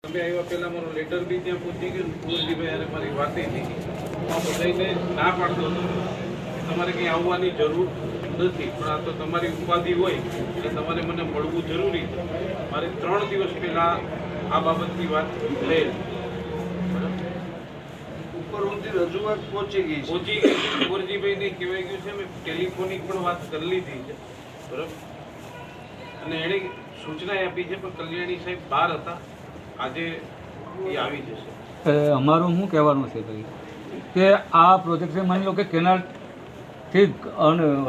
તમે આવ્યા પહેલાં મારો લેટર બી ત્યાં પહોંચી ગયો. કુંવરજીભાઈ અને મારી વાતે થઈ ગઈ. હું બધાને ના પાડતો હતો કે તમારે કંઈ આવવાની જરૂર નથી, પણ આ તો તમારી ઉપાધિ હોય એટલે તમારે મને મળવું જરૂરી છે. મારે 3 દિવસ પહેલાં આ બાબતની વાત થયેલ. ઉપર ઊંધી રજૂઆત પહોંચી ગઈ. કુંવરજીભાઈને કહેવાય ગયું છે. મેં ટેલિફોનિક પણ વાત કરી લીધી છે, બરાબર. અને એણે સૂચના આપી છે, પણ કલ્યાણી સાહેબ બહાર હતા. આજે એ આવી જશે. અમારું શું કહેવાનું છે ભાઈ કે આ પ્રોજેક્ટ છે, માની લો કે કેનાલથી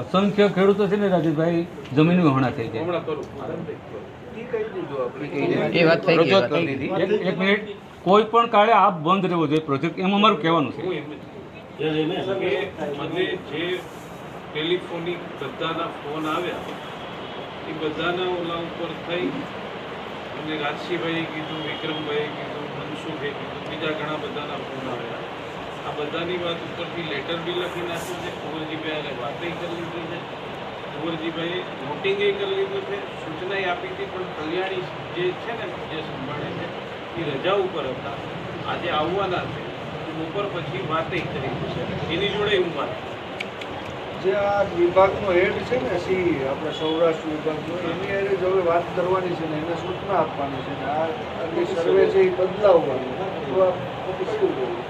અસંખ્ય ખેડૂતો છે ને રાજેશભાઈ જમીન વિહોણા થઈ જાય. હમણાં કરું. એ વાત થઈ ગઈ. એક મિનિટ, કોઈ પણ કાળે આ બંધ રહેવો જોઈએ પ્રોજેક્ટ, એમ અમારું કહેવાનું છે. હું એમ જ કે મને જે ટેલિફોનિક બધાના ફોન આવ્યા એ બધાના ઓલા ઉપર થઈ અને રાજસીભાઈએ કીધું, વિક્રમભાઈએ કીધું, મનસુખે કીધું, બીજા ઘણા બધાના ફોન આવ્યા. આ બધાની વાત ઉપરથી લેટર બી લખી નાખ્યું છે. કુંવરજીભાઈએ વાતે કરી લીધી છે, કુંવરજીભાઈએ નોટિંગે કરી લીધું છે, સૂચનાએ આપી હતી. પણ કલ્યાણી જે છે ને, જે સંભાળે છે એ રજા ઉપર હતા. આજે આવવાના છે. ઉપર પછી વાતે કરી છે એની જોડે હું વાત. જે આ વિભાગનો હેડ છે ને, સી આપણે સૌરાષ્ટ્ર વિભાગનો, એની હારે જ હવે વાત કરવાની છે ને એને સૂચના આપવાની છે ને આ જે સર્વે છે એ બદલાવવાનું તો આ પછી શું કરવું?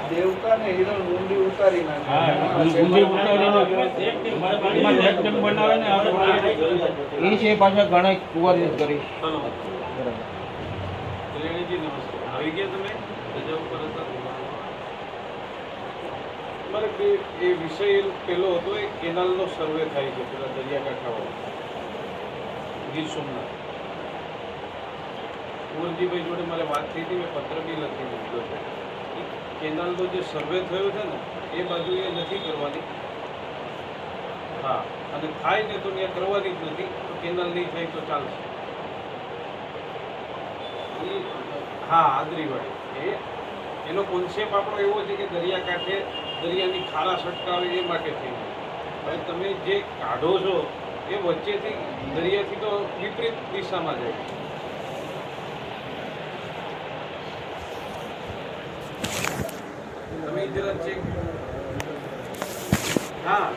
દેવકા ને હિરણ ઊંડી ઉતારી નાખે. કલ્યાણીજી નમસ્તે. આવી ગયા તમે? રજા ઉપર હતા. મારે એ વિષય પેલો હતો, એ કેનાલનો સર્વે થાય છે પેલા દરિયાકાંઠાવાળો ગીર સોમનાથ. કુંવરજીભાઈ જોડે મારે વાત થઈ હતી. મેં પત્ર બી લખી દીધો છે. એ કેનાલનો જે સર્વે થયો છે ને એ બાજુ એ નથી કરવાની. હા, અને થાય ને તો ત્યાં કરવાની જ નથી. તો કેનાલ નહીં થાય તો ચાલશે. હા, આદરીવાળી એનો કોન્સેપ્ટ આપણો એવો છે કે દરિયાકાંઠે દરિયાની ખારા છટકાવે એ માટે થઈ. હવે તમે જે કાઢો છો એ વચ્ચેથી દરિયાથી તો વિપરીત દિશામાં જાય. તમે જરા ચેક. હા,